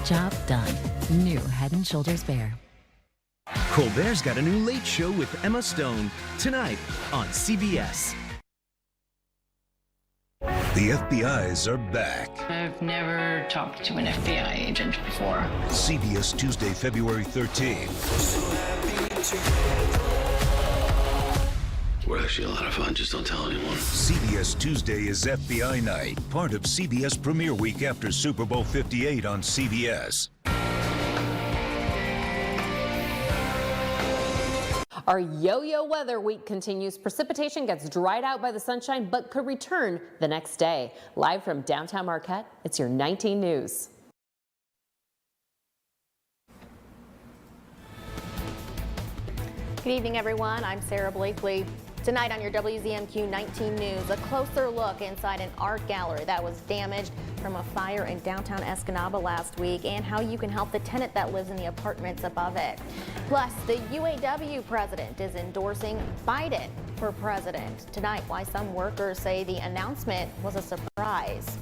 Job done. New Head & Shoulders Bare. Colbert's got a new late show with Emma Stone tonight on CBS. The FBI's are back. I've never talked to an FBI agent before. CBS Tuesday, February 13th. We're actually a lot of fun, just don't tell anyone. CBS Tuesday is FBI night, part of CBS Premiere Week after Super Bowl 58 on CBS. Our yo-yo weather week continues. Precipitation gets dried out by the sunshine, but could return the next day. Live from downtown Marquette, it's your 19 News. Good evening, everyone. I'm Sarah Blakely. Tonight on your WZMQ 19 News, a closer look inside an art gallery that was damaged from a fire in downtown Escanaba last week and how you can help the tenant that lives in the apartments above it. Plus, the UAW president is endorsing Biden for president. Tonight, why some workers say the announcement was a surprise.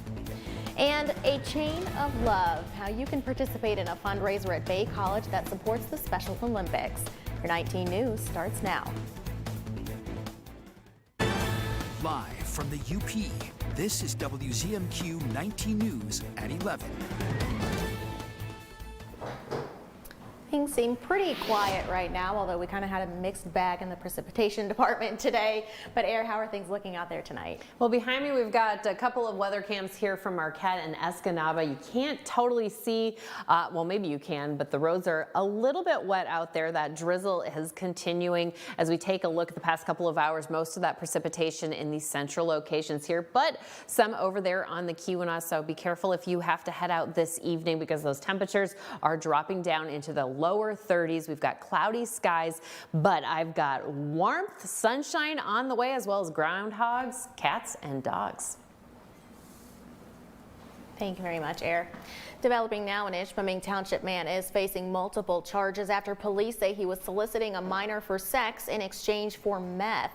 And a chain of love, how you can participate in a fundraiser at Bay College that supports the Special Olympics. Your 19 News starts now. Live from the UP, this is WZMQ 19 News at 11. Things seem pretty quiet right now, although we kind of had a mixed bag in the precipitation department today. But Air, how are things looking out there tonight? Well, behind me we've got a couple of weather cams here from Marquette and Escanaba. You can't totally see, well maybe you can, but the roads are a little bit wet out there. That drizzle is continuing as we take a look at the past couple of hours. Most of that precipitation in these central locations here, but some over there on the Keweenaw. So be careful if you have to head out this evening because those temperatures are dropping down into the lower 30s. We've got cloudy skies, but I've got warmth, sunshine on the way, as well as groundhogs, cats, and dogs. Thank you very much, Air. Developing now, an Ishpeming Township man is facing multiple charges after police say he was soliciting a minor for sex in exchange for meth.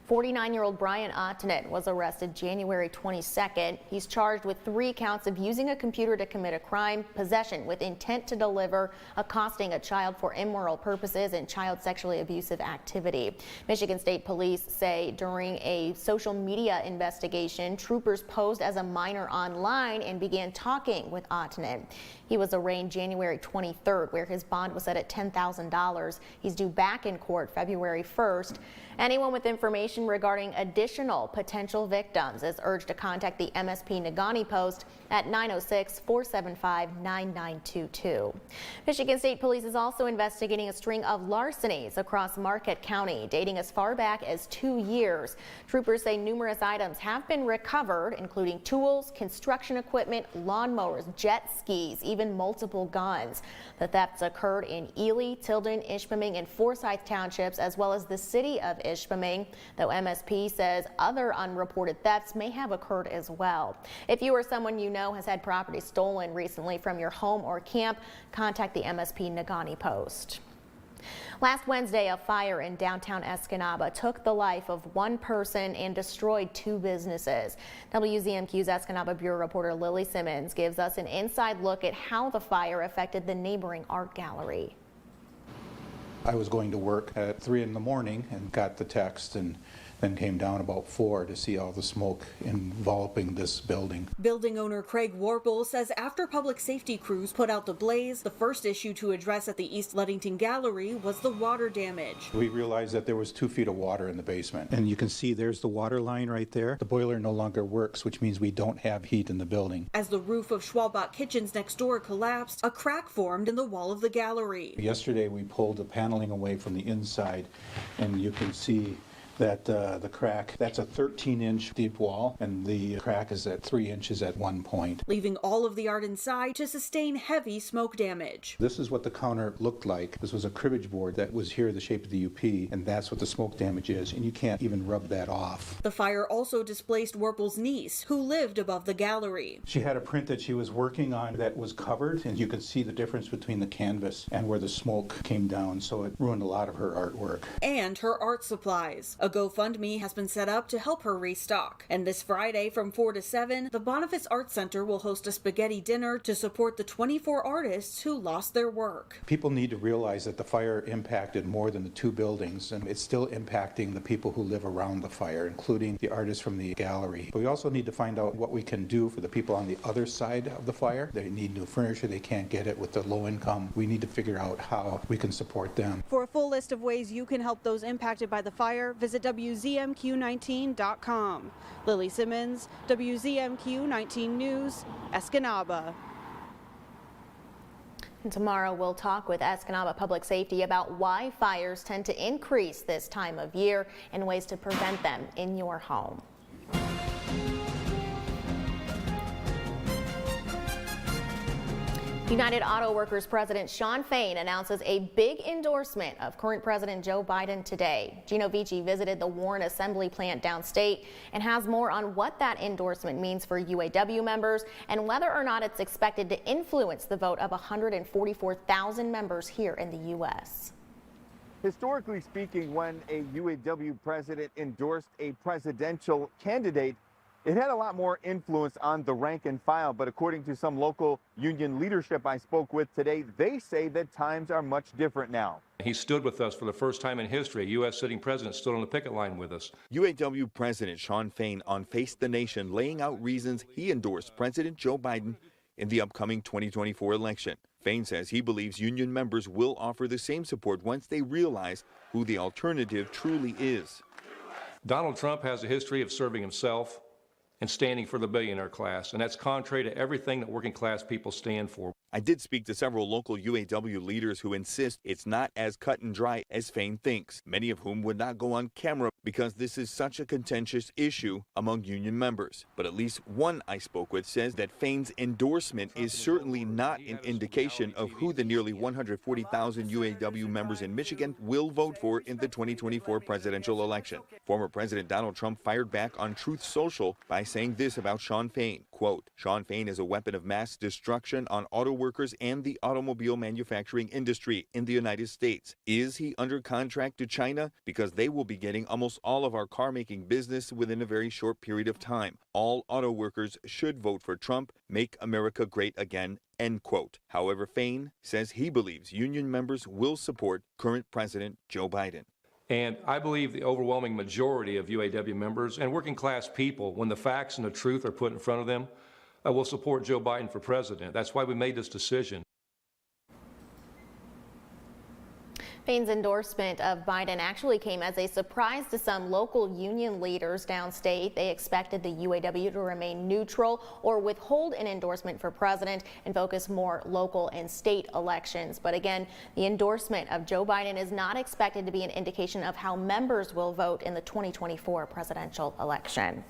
49-year-old Brian Ottenet was arrested January 22nd. He's charged with 3 counts of using a computer to commit a crime, possession with intent to deliver, accosting a child for immoral purposes, and child sexually abusive activity. Michigan State Police say during a social media investigation, troopers posed as a minor online and began talking with Ottenet. He was arraigned January 23rd, where his bond was set at $10,000. He's due back in court February 1st. Anyone with information regarding additional potential victims is urged to contact the MSP Negaunee Post at 906-475-9922. Michigan State Police is also investigating a string of larcenies across Marquette County, dating as far back as 2 years. Troopers say numerous items have been recovered, including tools, construction equipment, lawnmowers, jet skis, even multiple guns. The thefts occurred in Ely, Tilden, Ishpeming, and Forsyth Townships, as well as the city of Ishpeming, though MSP says other unreported thefts may have occurred as well. If you or someone you know has had property stolen recently from your home or camp, contact the MSP Negaunee Post. Last Wednesday, a fire in downtown Escanaba took the life of 1 person and destroyed 2 businesses. WZMQ's Escanaba Bureau reporter Lily Simmons gives us an inside look at how the fire affected the neighboring art gallery. I was going to work at 3 in the morning and got the text, and then came down about 4 to see all the smoke enveloping this building. Building owner Craig Warple says after public safety crews put out the blaze, the first issue to address at the East Ludington Gallery was the water damage. We realized that there was 2 feet of water in the basement, and you can see there's the water line right there. The boiler no longer works, which means we don't have heat in the building. As the roof of Schwalbach Kitchens next door collapsed, a crack formed in the wall of the gallery. Yesterday we pulled the paneling away from the inside, and you can see that the crack, that's a 13-inch deep wall, and the crack is at 3 inches at one point. Leaving all of the art inside to sustain heavy smoke damage. This is what the counter looked like. This was a cribbage board that was here the shape of the UP, and that's what the smoke damage is, and you can't even rub that off. The fire also displaced Warple's niece, who lived above the gallery. She had a print that she was working on that was covered, and you could see the difference between the canvas and where the smoke came down, so it ruined a lot of her artwork. And her art supplies. A A GoFundMe has been set up to help her restock. And this Friday from 4 to 7, the Boniface Arts Center will host a spaghetti dinner to support the 24 artists who lost their work. People need to realize that the fire impacted more than the 2 buildings, and it's still impacting the people who live around the fire, including the artists from the gallery. But we also need to find out what we can do for the people on the other side of the fire. They need new furniture, they can't get it with the low income. We need to figure out how we can support them. For a full list of ways you can help those impacted by the fire, visit WZMQ19.com. Lily Simmons, WZMQ 19 News, Escanaba. And tomorrow we'll talk with Escanaba Public Safety about why fires tend to increase this time of year and ways to prevent them in your home. United Auto Workers President Shawn Fain announces a big endorsement of current President Joe Biden today. Gino Vici visited the Warren Assembly plant downstate and has more on what that endorsement means for UAW members and whether or not it's expected to influence the vote of 144,000 members here in the U.S. Historically speaking, when a UAW president endorsed a presidential candidate, it had a lot more influence on the rank and file, but according to some local union leadership I spoke with today, they say that times are much different now. He stood with us for the first time in history. A U.S. sitting president stood on the picket line with us. UAW President Shawn Fain on Face the Nation laying out reasons he endorsed President Joe Biden in the upcoming 2024 election. Fain says he believes union members will offer the same support once they realize who the alternative truly is. Donald Trump has a history of serving himself and standing for the billionaire class, and that's contrary to everything that working class people stand for. I did speak to several local UAW leaders who insist it's not as cut and dry as Fain thinks, many of whom would not go on camera because this is such a contentious issue among union members. But at least one I spoke with says that Fain's endorsement is certainly not an indication of who the nearly 140,000 UAW members in Michigan will vote for in the 2024 presidential election. Former President Donald Trump fired back on Truth Social by saying this about Shawn Fain, quote, Shawn Fain is a weapon of mass destruction on auto workers and the automobile manufacturing industry in the United States. Is he under contract to China? Because they will be getting almost all of our car making business within a very short period of time. All auto workers should vote for Trump. Make America great again, end quote. However, Fain says he believes union members will support current President Joe Biden. And I believe the overwhelming majority of UAW members and working class people, when the facts and the truth are put in front of them, will support Joe Biden for president. That's why we made this decision. Fain's endorsement of Biden actually came as a surprise to some local union leaders downstate. They expected the UAW to remain neutral or withhold an endorsement for president and focus more local and state elections. But again, the endorsement of Joe Biden is not expected to be an indication of how members will vote in the 2024 presidential election.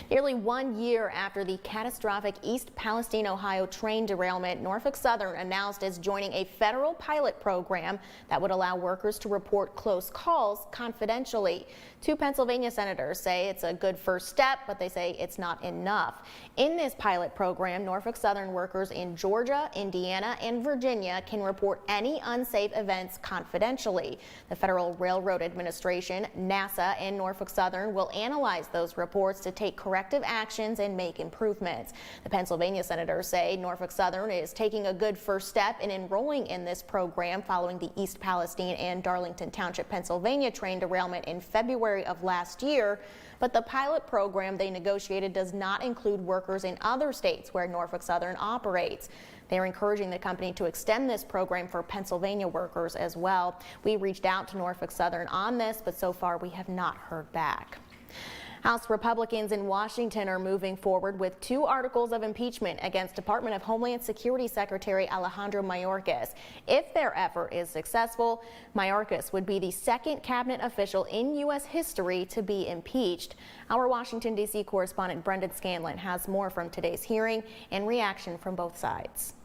Nearly 1 year after the catastrophic East Palestine, Ohio train derailment, Norfolk Southern announced it's joining a federal pilot program that would allow workers to report close calls confidentially. 2 Pennsylvania senators say it's a good first step, but they say it's not enough. In this pilot program, Norfolk Southern workers in Georgia, Indiana, and Virginia can report any unsafe events confidentially. The Federal Railroad Administration, NASA, and Norfolk Southern will analyze those reports to take corrective actions and make improvements. The Pennsylvania senators say Norfolk Southern is taking a good first step in enrolling in this program following the East Palestine and Darlington Township, Pennsylvania train derailment in February of last year. But the pilot program they negotiated does not include workers in other states where Norfolk Southern operates. They're encouraging the company to extend this program for Pennsylvania workers as well. We reached out to Norfolk Southern on this, but so far we have not heard back. House Republicans in Washington are moving forward with 2 articles of impeachment against Department of Homeland Security Secretary Alejandro Mayorkas. If their effort is successful, Mayorkas would be the second cabinet official in U.S. history to be impeached. Our Washington, D.C. correspondent Brendan Scanlon has more from today's hearing and reaction from both sides.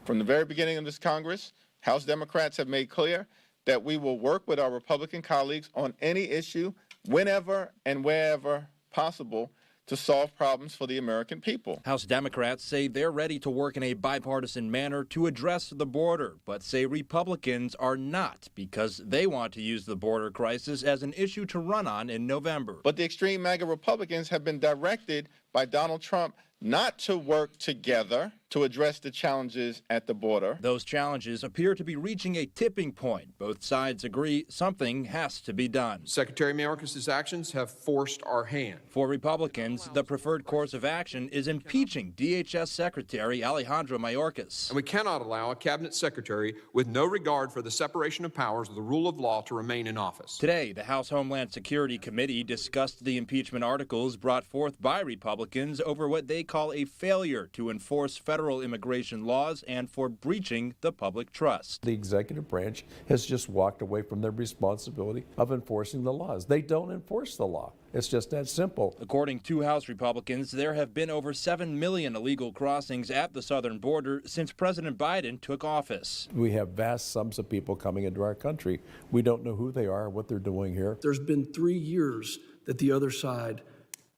From the very beginning of this Congress, House Democrats have made clear that we will work with our Republican colleagues on any issue whenever and wherever possible to solve problems for the American people. House Democrats say they're ready to work in a bipartisan manner to address the border, but say Republicans are not because they want to use the border crisis as an issue to run on in November. But the extreme MAGA Republicans have been directed by Donald Trump not to work together to address the challenges at the border. Those challenges appear to be reaching a tipping point. Both sides agree something has to be done. Secretary Mayorkas' actions have forced our hand. For Republicans, the preferred course of action is impeaching DHS Secretary Alejandro Mayorkas. And we cannot allow a cabinet secretary with no regard for the separation of powers or the rule of law to remain in office. Today, the House Homeland Security Committee discussed the impeachment articles brought forth by Republicans over what they call a failure to enforce federal immigration laws and for breaching the public trust. The executive branch has just walked away from their responsibility of enforcing the laws. They don't enforce the law. It's just that simple. According to House Republicans, there have been over 7 million illegal crossings at the southern border since President Biden took office. We have vast sums of people coming into our country. We don't know who they are, what they're doing here. There's been 3 years that the other side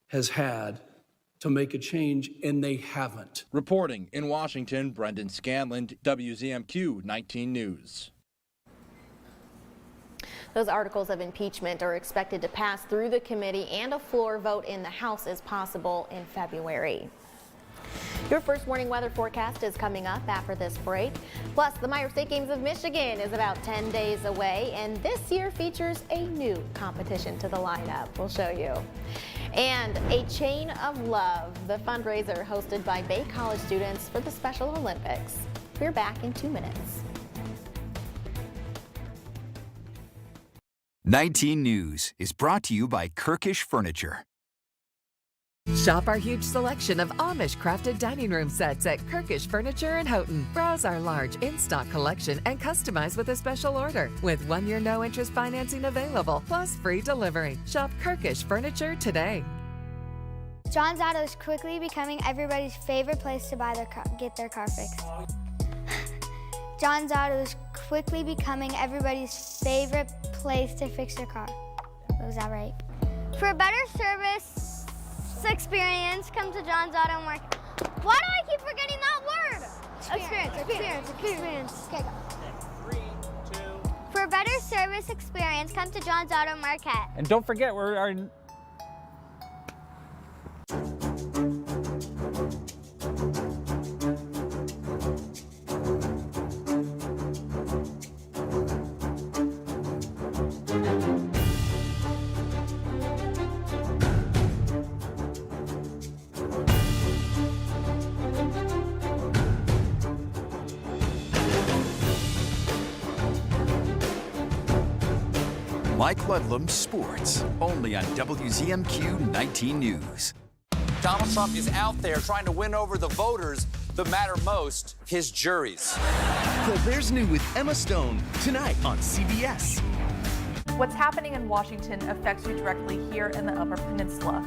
has had to make a change, and they haven't. Reporting in Washington, Brendan Scanlon, WZMQ 19 News. Those articles of impeachment are expected to pass through the committee, and a floor vote in the House is possible in February. Your first morning weather forecast is coming up after this break. Plus, the Meyer State Games of Michigan is about 10 days away, and this year features a new competition to the lineup. We'll show you. And a Chain of Love, the fundraiser hosted by Bay College students for the Special Olympics. We're back in 2 minutes. 19 News is brought to you by Kirkish Furniture. Shop our huge selection of Amish crafted dining room sets at Kirkish Furniture in Houghton. Browse our large in-stock collection and customize with a special order with 1-year no-interest financing available, plus free delivery. Shop Kirkish Furniture today. John's Auto is quickly becoming everybody's favorite place to buy get their car fixed. John's Auto is quickly becoming everybody's favorite place to fix their car. Was that right? For a better service experience, come to John's Auto Market. Why do I keep forgetting that word? Experience. Okay, go. 3, 2. For a better service experience, come to John's Auto Market. And don't forget, we're our Mike Ludlum Sports, only on WZMQ 19 News. Donald Trump is out there trying to win over the voters that matter most, his juries. Colbert's New with Emma Stone, tonight on CBS. What's happening in Washington affects you directly here in the Upper Peninsula.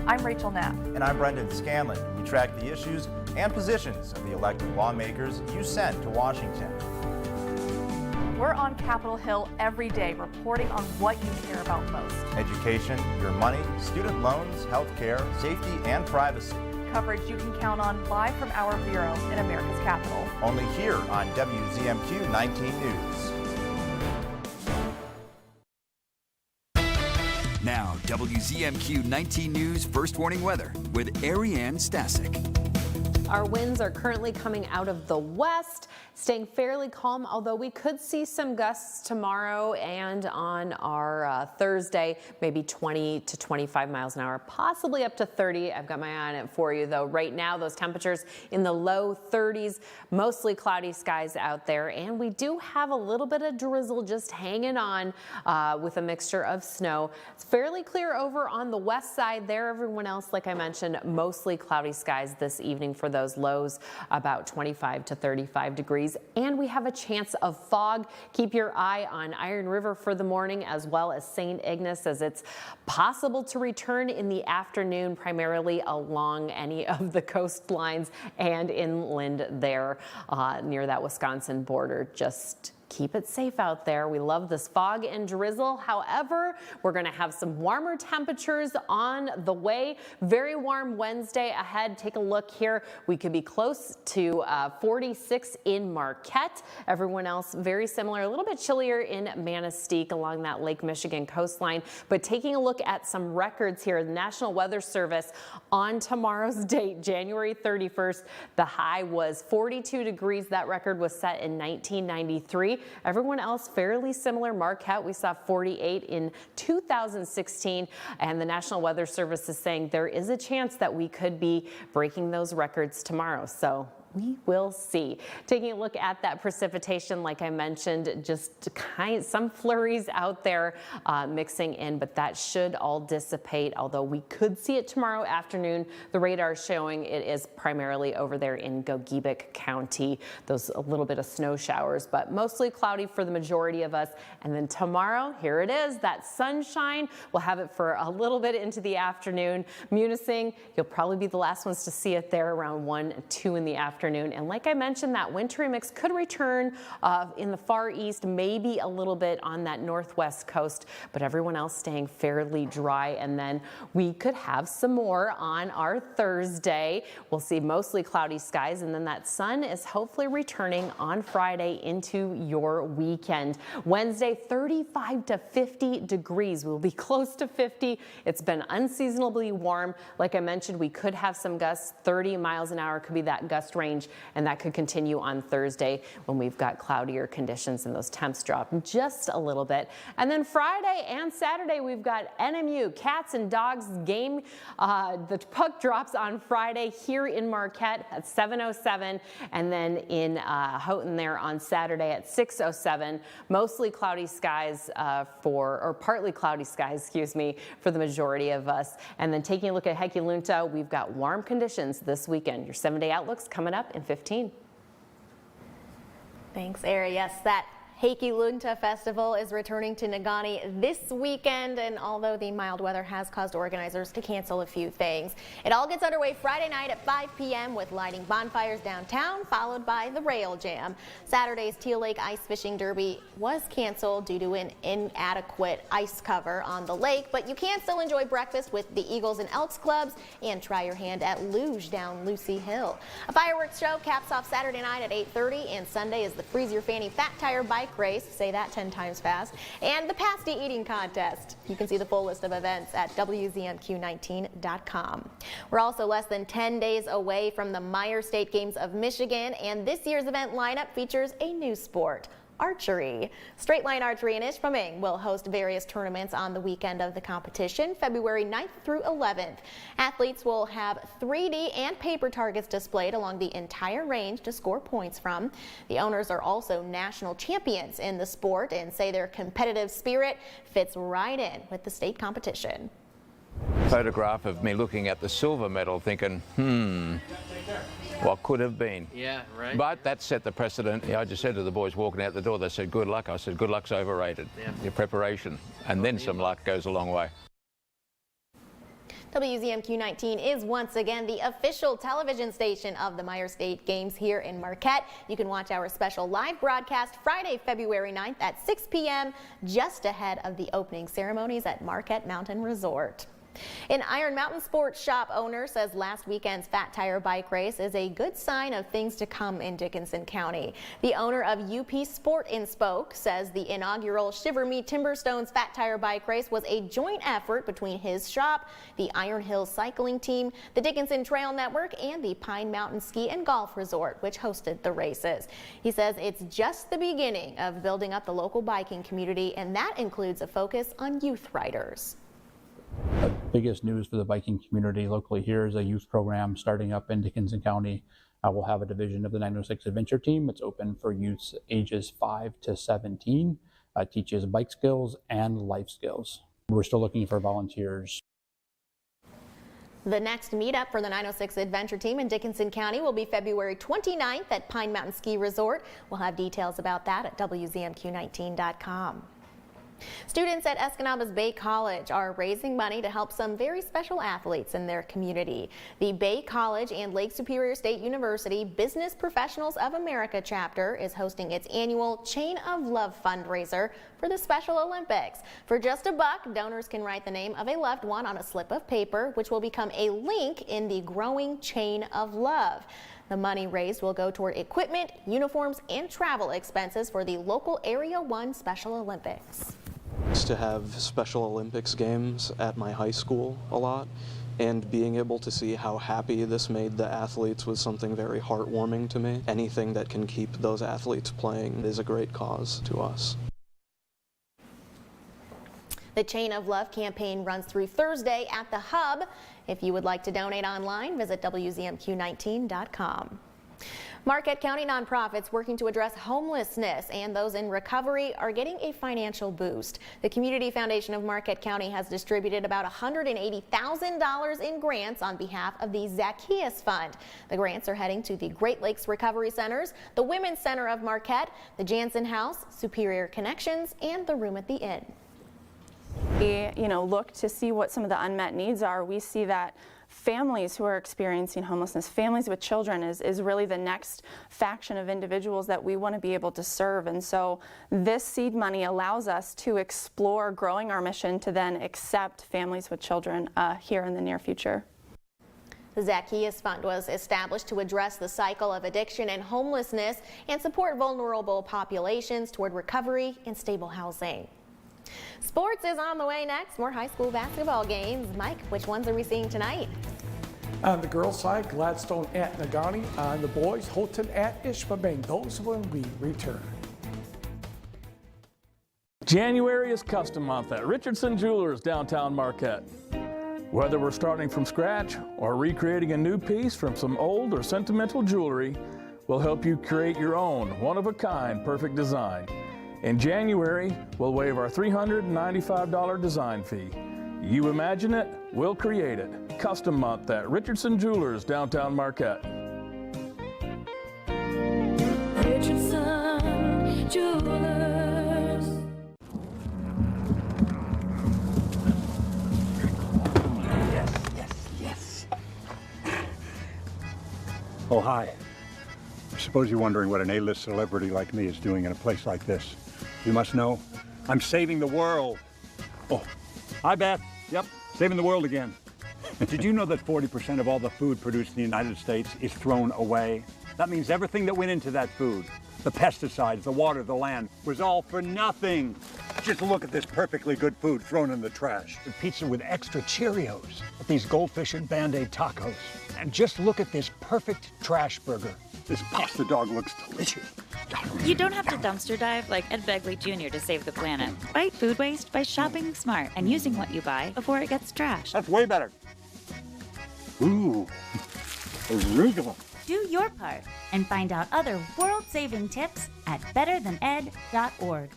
I'm Rachel Knapp. And I'm Brendan Scanlon. We track the issues and positions of the elected lawmakers you send to Washington. We're on Capitol Hill every day reporting on what you care about most. Education, your money, student loans, health care, safety, and privacy. Coverage you can count on live from our bureau in America's capital. Only here on WZMQ 19 News. Now, WZMQ 19 News First Warning Weather with Ariane Stasic. Our winds are currently coming out of the west, staying fairly calm, although we could see some gusts tomorrow and on our Thursday, maybe 20 to 25 miles an hour, possibly up to 30. I've got my eye on it for you, though. Right now, those temperatures in the low 30s, mostly cloudy skies out there, and we do have a little bit of drizzle just hanging on with a mixture of snow. It's fairly clear over on the west side there. Everyone else, like I mentioned, mostly cloudy skies this evening for those lows, about 25 to 35 degrees. And we have a chance of fog. Keep your eye on Iron River for the morning, as well as St. Ignace, as it's possible to return in the afternoon, primarily along any of the coastlines and inland there near that Wisconsin border. Just keep it safe out there. We love this fog and drizzle. However, we're going to have some warmer temperatures on the way. Very warm Wednesday ahead. Take a look here. We could be close to 46 in Marquette. Everyone else very similar. A little bit chillier in Manistee along that Lake Michigan coastline. But taking a look at some records here, the National Weather Service on tomorrow's date, January 31st, the high was 42 degrees. That record was set in 1993. Everyone else fairly similar. Marquette, we saw 48 in 2016, and the National Weather Service is saying there is a chance that we could be breaking those records tomorrow. So we will see. Taking a look at that precipitation, like I mentioned, just some flurries out there mixing in, but that should all dissipate, although we could see it tomorrow afternoon. The radar is showing it is primarily over there in Gogebic County. Those a little bit of snow showers, but mostly cloudy for the majority of us. And then tomorrow, here it is, that sunshine. We'll have it for a little bit into the afternoon. Munising, you'll probably be the last ones to see it there around 1, 2 in the afternoon. And like I mentioned, that wintry mix could return in the far east, maybe a little bit on that northwest coast, but everyone else staying fairly dry. And then we could have some more on our Thursday. We'll see mostly cloudy skies, and then that sun is hopefully returning on Friday into your weekend. Wednesday, 35 to 50 degrees. We'll be close to 50. It's been unseasonably warm. Like I mentioned, we could have some gusts. 30 miles an hour could be that gust range, and that could continue on Thursday when we've got cloudier conditions and those temps drop just a little bit. And then Friday and Saturday, we've got NMU Cats and Dogs game. The puck drops on Friday here in Marquette at 7:07, and then in Houghton there on Saturday at 6:07. Mostly cloudy skies partly cloudy skies, excuse me, for the majority of us. And then taking a look at Heculunta, we've got warm conditions this weekend. Your 7-day outlook's coming up in 15. Thanks, Ari. Yes, that Heculunta Festival is returning to Negaunee this weekend, and although the mild weather has caused organizers to cancel a few things, it all gets underway Friday night at 5 p.m. with lighting bonfires downtown, followed by the Rail Jam. Saturday's Teal Lake Ice Fishing Derby was canceled due to an inadequate ice cover on the lake, but you can still enjoy breakfast with the Eagles and Elks clubs and try your hand at luge down Lucy Hill. A fireworks show caps off Saturday night at 8:30, and Sunday is the Freeze Your Fanny Fat Tire Bike race, say that 10 times fast, and the pasty eating contest. You can see the full list of events at WZMQ19.com. We're also less than 10 days away from the Meyer State Games of Michigan, and this year's event lineup features a new sport: archery. Straight Line Archery in Ishpeming will host various tournaments on the weekend of the competition, February 9th through 11th. Athletes will have 3D and paper targets displayed along the entire range to score points from. The owners are also national champions in the sport and say their competitive spirit fits right in with the state competition. Photograph of me looking at the silver medal thinking, what could have been? Yeah, right. But that set the precedent. I just said to the boys walking out the door, they said, good luck. I said, good luck's overrated. Yeah. Your preparation. And then some luck goes a long way. WZMQ 19 is once again the official television station of the Meyer State Games here in Marquette. You can watch our special live broadcast Friday, February 9th at 6 p.m. just ahead of the opening ceremonies at Marquette Mountain Resort. An Iron Mountain Sports Shop owner says last weekend's Fat Tire bike race is a good sign of things to come in Dickinson County. The owner of UP Sport in Spoke says the inaugural Shiver Me Timberstones Fat Tire bike race was a joint effort between his shop, the Iron Hills Cycling Team, the Dickinson Trail Network, and the Pine Mountain Ski and Golf Resort, which hosted the races. He says it's just the beginning of building up the local biking community, and that includes a focus on youth riders. The biggest news for the biking community locally here is a youth program starting up in Dickinson County. We'll have a division of the 906 Adventure Team. It's open for youths ages 5 to 17. Teaches bike skills and life skills. We're still looking for volunteers. The next meetup for the 906 Adventure Team in Dickinson County will be February 29th at Pine Mountain Ski Resort. We'll have details about that at WZMQ19.com. Students at Escanaba's Bay College are raising money to help some very special athletes in their community. The Bay College and Lake Superior State University Business Professionals of America chapter is hosting its annual Chain of Love fundraiser for the Special Olympics. For just $1, donors can write the name of a loved one on a slip of paper, which will become a link in the growing chain of love. The money raised will go toward equipment, uniforms, and travel expenses for the local Area 1 Special Olympics. To have Special Olympics games at my high school a lot, and being able to see how happy this made the athletes was something very heartwarming to me. Anything that can keep those athletes playing is a great cause to us. The Chain of Love campaign runs through Thursday at the Hub. If you would like to donate online, visit WZMQ19.com. Marquette County nonprofits working to address homelessness and those in recovery are getting a financial boost. The Community Foundation of Marquette County has distributed about $180,000 in grants on behalf of the Zacchaeus Fund. The grants are heading to the Great Lakes Recovery Centers, the Women's Center of Marquette, the Jansen House, Superior Connections, and the Room at the Inn. We, look to see what some of the unmet needs are. We see that families who are experiencing homelessness, families with children is really the next faction of individuals that we want to be able to serve. And so this seed money allows us to explore growing our mission to then accept families with children here in the near future. The Zacchaeus Fund was established to address the cycle of addiction and homelessness and support vulnerable populations toward recovery and stable housing. Sports is on the way next. More high school basketball games. Mike, which ones are we seeing tonight? On the girls' side, Gladstone at Negaunee. On the boys, Houghton at Ishpeming. Those when we return. January is custom month at Richardson Jewelers, downtown Marquette. Whether we're starting from scratch or recreating a new piece from some old or sentimental jewelry, we'll help you create your own one-of-a-kind perfect design. In January, we'll waive our $395 design fee. You imagine it, we'll create it. Custom month at Richardson Jewelers, downtown Marquette. Richardson Jewelers. Yes. Oh, hi. I suppose you're wondering what an A-list celebrity like me is doing in a place like this. You must know, I'm saving the world. Oh, hi, Beth. Yep, saving the world again. Did you know that 40% of all the food produced in the United States is thrown away? That means everything that went into that food, the pesticides, the water, the land, was all for nothing. Just look at this perfectly good food thrown in the trash. The pizza with extra Cheerios, at these goldfish and Band-Aid tacos. And just look at this perfect trash burger. This pasta dog looks delicious. You don't have to dumpster dive like Ed Begley Jr. to save the planet. Fight food waste by shopping smart and using what you buy before it gets trashed. That's way better. Ooh, arugula. Do your part and find out other world-saving tips at betterthaned.org.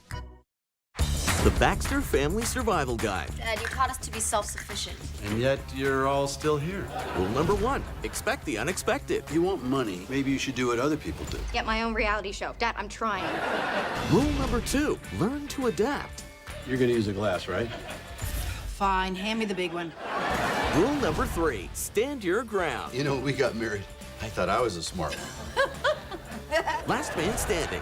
The Baxter Family Survival Guide. Dad, you taught us to be self-sufficient. And yet you're all still here. Rule number 1, expect the unexpected. You want money, maybe you should do what other people do. Get my own reality show. Dad, I'm trying. Rule number 2, learn to adapt. You're gonna use a glass, right? Fine, hand me the big one. Rule number 3, stand your ground. You know, when we got married, I thought I was a smart one. Last man standing.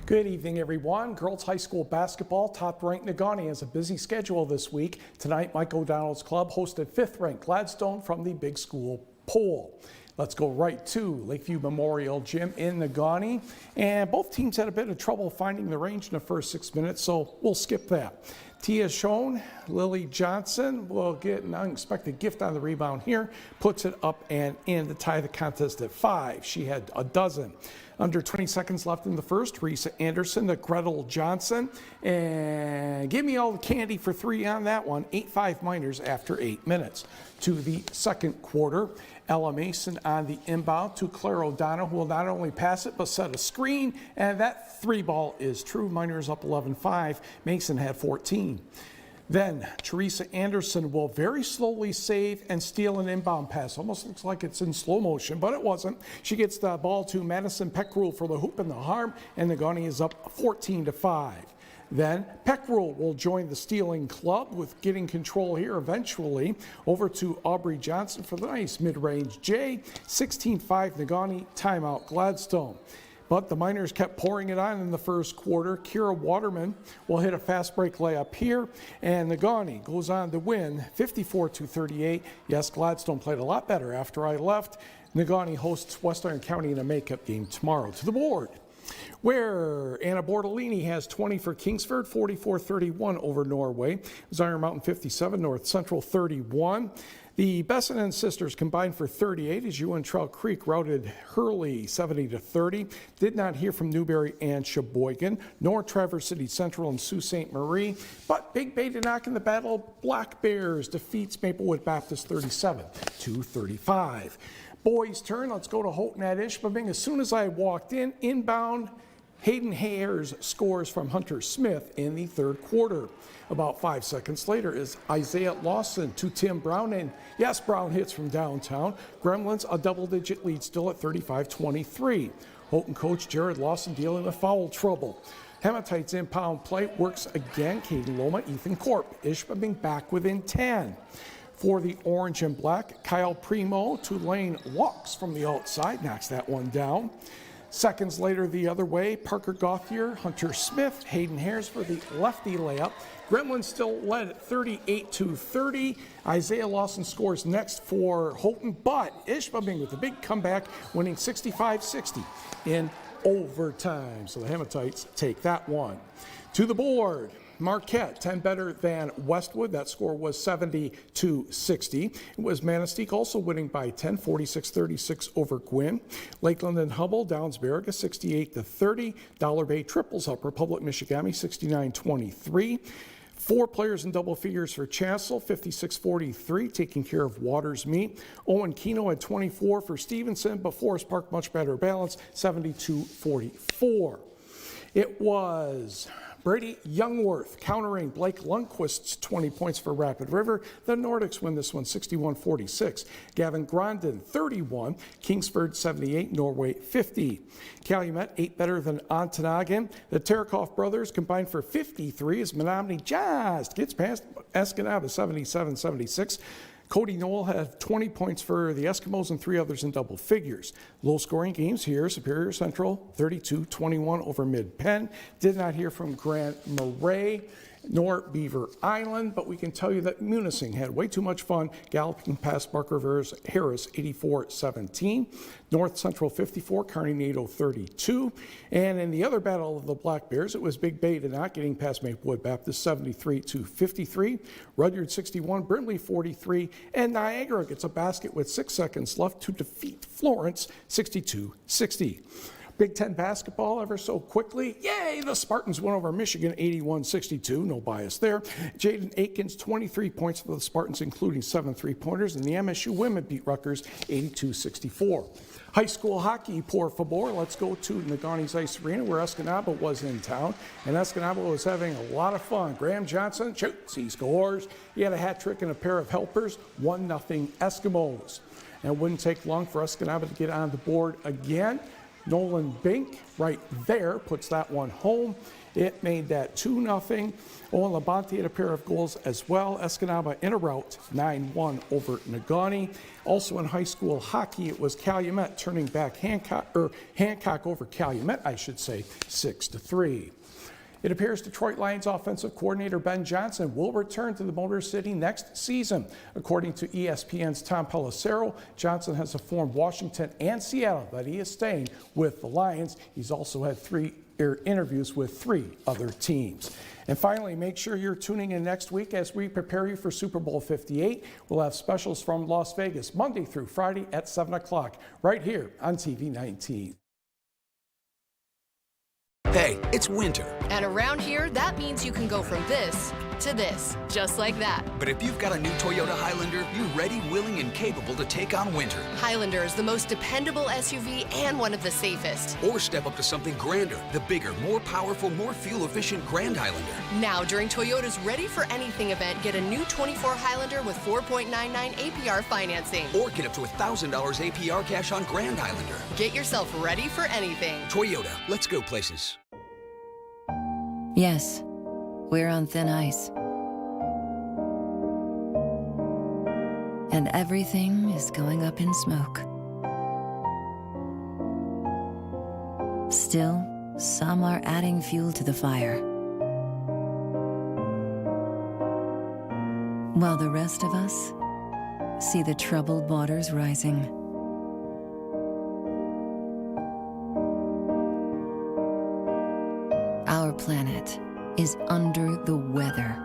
Good evening, everyone. Girls High School basketball, top-ranked Negaunee has a busy schedule this week. Tonight, Mike O'Donnell's club hosted 5th-ranked Gladstone from the Big School Poll. Let's go right to Lakeview Memorial Gym in Negaunee. And both teams had a bit of trouble finding the range in the first 6 minutes, so we'll skip that. Tia Schoen, Lily Johnson will get an unexpected gift on the rebound here, puts it up and in to tie the contest at 5. She had a dozen. Under 20 seconds left in the first, Teresa Anderson to Gretel Johnson. And give me all the candy for 3 on that one. 8-5 Miners after 8 minutes. To the second quarter, Ella Mason on the inbound to Claire O'Donnell, who will not only pass it but set a screen. And that 3 ball is true. Miners up 11-5. Mason had 14. Then Teresa Anderson will very slowly save and steal an inbound pass. Almost looks like it's in slow motion, but it wasn't. She gets the ball to Madison Peckrell for the hoop and the harm, and Negaunee is up 14-5. Then Peckrell will join the stealing club with getting control here eventually. Over to Aubrey Johnson for the nice mid-range J. 16-5 Negaunee, timeout Gladstone. But the Miners kept pouring it on in the first quarter. Kira Waterman will hit a fast break layup here, and Negaunee goes on to win 54-38. Yes, Gladstone played a lot better after I left. Negaunee hosts West Iron County in a makeup game tomorrow. To the board, where Anna Bortolini has 20 for Kingsford, 44-31 over Norway. Iron Mountain 57, North Central 31. The Besson sisters combined for 38 as Ewan Trout Creek routed Hurley 70-30. Did not hear from Newberry and Sheboygan, nor Traverse City Central and Sault Ste. Marie. But Big Bay to knock in the battle. Black Bears defeats Maplewood Baptist 37-35. Boys' turn. Let's go to Houghton at Ishpeming. As soon as I walked in, inbound, Hayden Hayers scores from Hunter Smith in the third quarter. About 5 seconds later is Isaiah Lawson to Tim Brown, and yes, Brown hits from downtown. Gremlins a double-digit lead still at 35-23. Houghton coach Jared Lawson dealing with foul trouble. Hematites inbound play works again. Caden Loma, Ethan Corp. Ishpeming back within 10. For the orange and black, Kyle Primo, Tulane walks from the outside, knocks that one down. Seconds later the other way, Parker Gauthier, Hunter Smith, Hayden Hayers for the lefty layup. Gremlins still led at 38-30. Isaiah Lawson scores next for Houghton, but Ishpeming with a big comeback, winning 65-60 in overtime. So the Hematites take that one. To the board, Marquette 10 better than Westwood. That score was 70-60. It was Manistee also winning by 10, 46-36 over Gwynn. Lakeland and Hubble, Downs-Beriga 68-30. Dollar Bay triples up Republic Michigami 69-23. 4 players in double figures for Chancellor, 56-43, taking care of Waters Meat. Owen Keno had 24 for Stevenson, but Forest Park much better balance, 72-44. It was Brady Youngworth countering Blake Lundquist's 20 points for Rapid River. The Nordics win this one 61-46. Gavin Grondin 31, Kingsford 78, Norway 50. Calumet 8 better than Ontonagon. The Tarakoff brothers combined for 53 as Menominee just gets past Escanaba 77-76. Cody Knoll had 20 points for the Eskimos and 3 others in double figures. Low-scoring games here. Superior Central 32-21 over Mid-Penn. Did not hear from Grand Marais nor Beaver Island, but we can tell you that Munising had way too much fun galloping past Barker Harris 84-17. North Central 54, Carnegie 32. And in the other battle of the Black Bears, it was Big Bay to not getting past Maplewood Baptist 73-53. Rudyard 61, Brindley 43, and Niagara gets a basket with 6 seconds left to defeat Florence 62-60. Big Ten basketball ever so quickly. Yay, the Spartans won over Michigan 81-62. No bias there. Jaden Aikens, 23 points for the Spartans, including 7 3-pointers, and the MSU women beat Rutgers 82-64. High school hockey, por favor. Let's go to Negaunee Ice Arena where Escanaba was in town, and Escanaba was having a lot of fun. Graham Johnson shoots, he scores. He had a hat trick and a pair of helpers. 1-0 Eskimos. And it wouldn't take long for Escanaba to get on the board again. Nolan Bink right there puts that one home. It made that 2-0. Owen Labonte had a pair of goals as well. Escanaba in a rout, 9-1 over Negaunee. Also in high school hockey, it was Calumet turning back Hancock over Calumet, I should say, 6-3. It appears Detroit Lions offensive coordinator Ben Johnson will return to the Motor City next season. According to ESPN's Tom Pelissero, Johnson has informed Washington and Seattle that he is staying with the Lions. He's also had 3 interviews with 3 other teams. And finally, make sure you're tuning in next week as we prepare you for Super Bowl 58. We'll have specials from Las Vegas Monday through Friday at 7 o'clock right here on TV 19. Hey, it's winter, And around here, that means you can go from this to this, just like that. But if you've got a new Toyota Highlander, you're ready, willing, and capable to take on winter. Highlander is the most dependable SUV and one of the safest. Or step up to something grander, the bigger, more powerful, more fuel-efficient Grand Highlander. Now, during Toyota's Ready for Anything event, get a new 24 Highlander with 4.99 APR financing. Or get up to $1,000 APR cash on Grand Highlander. Get yourself ready for anything. Toyota, let's go places. Yes, we're on thin ice. And everything is going up in smoke. Still, some are adding fuel to the fire. While the rest of us see the troubled waters rising. Our planet is under the weather.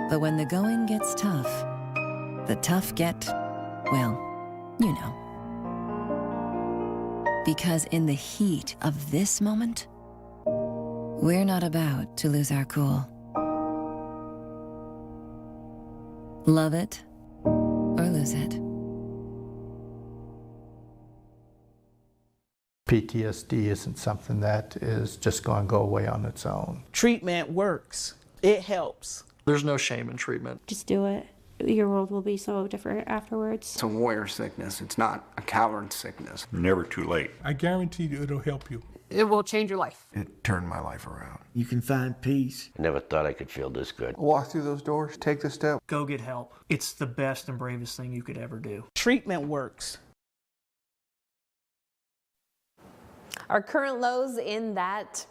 But when the going gets tough, the tough get, well, you know. Because in the heat of this moment, we're not about to lose our cool. Love it or lose it. PTSD isn't something that is just going to go away on its own. Treatment works. It helps. There's no shame in treatment. Just do it. Your world will be so different afterwards. It's a warrior sickness. It's not a coward sickness. Never too late. I guarantee you it'll help you. It will change your life. It turned my life around. You can find peace. Never thought I could feel this good. Walk through those doors, take the step. Go get help. It's the best and bravest thing you could ever do. Treatment works. Our current lows in that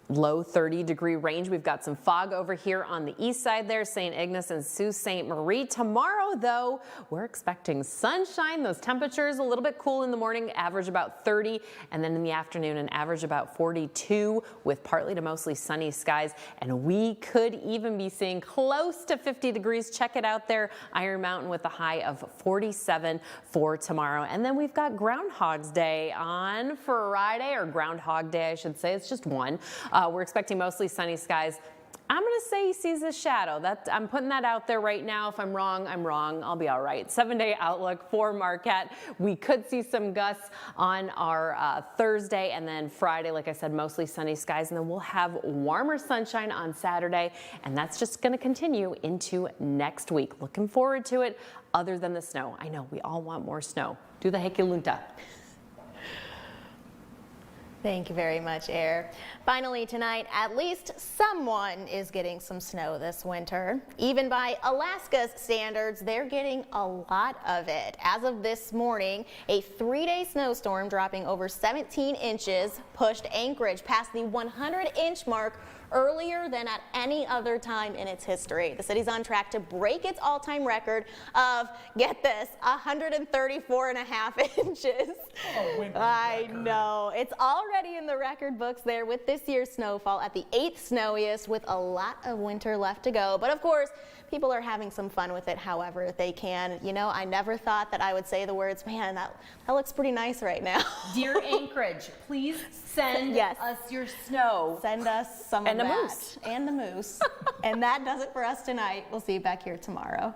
low 30-degree range. We've got some fog over here on the east side there, St. Ignace and Sault Ste. Marie. Tomorrow, though, we're expecting sunshine. Those temperatures a little bit cool in the morning, average about 30, and then in the afternoon, an average about 42 with partly to mostly sunny skies. And we could even be seeing close to 50 degrees. Check it out there, Iron Mountain with a high of 47 for tomorrow. And then we've got Groundhog's Day on Friday, or Groundhog Day, I should say. It's just one. We're expecting mostly sunny skies. I'm going to say he sees a shadow. I'm putting that out there right now. If I'm wrong, I'm wrong. I'll be all right. 7-day outlook for Marquette. We could see some gusts on our Thursday, and then Friday, like I said, mostly sunny skies. And then we'll have warmer sunshine on Saturday, and that's just going to continue into next week. Looking forward to it, other than the snow. I know we all want more snow. Do the hekelunta. Thank you very much, Air. Finally tonight, at least someone is getting some snow this winter. Even by Alaska's standards, they're getting a lot of it. As of this morning, a 3-day snowstorm dropping over 17 inches pushed Anchorage past the 100-inch mark earlier than at any other time in its history. The city's on track to break its all-time record of, get this, 134.5 inches. Oh, I know. It's already in the record books there with this year's snowfall at the 8th snowiest, with a lot of winter left to go. But of course, people are having some fun with it however they can. You know, I never thought that I would say the words, man, that looks pretty nice right now. Dear Anchorage, please send us your snow. Send us some and of a that. moose. And the moose. And that does it for us tonight. We'll see you back here tomorrow.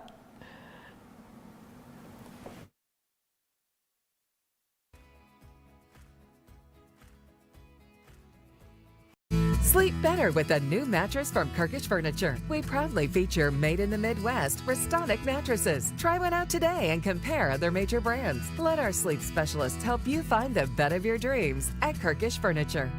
Sleep better with a new mattress from Kirkish Furniture. We proudly feature made in the Midwest Restonic mattresses. Try one out today and compare other major brands. Let our sleep specialists help you find the bed of your dreams at Kirkish Furniture.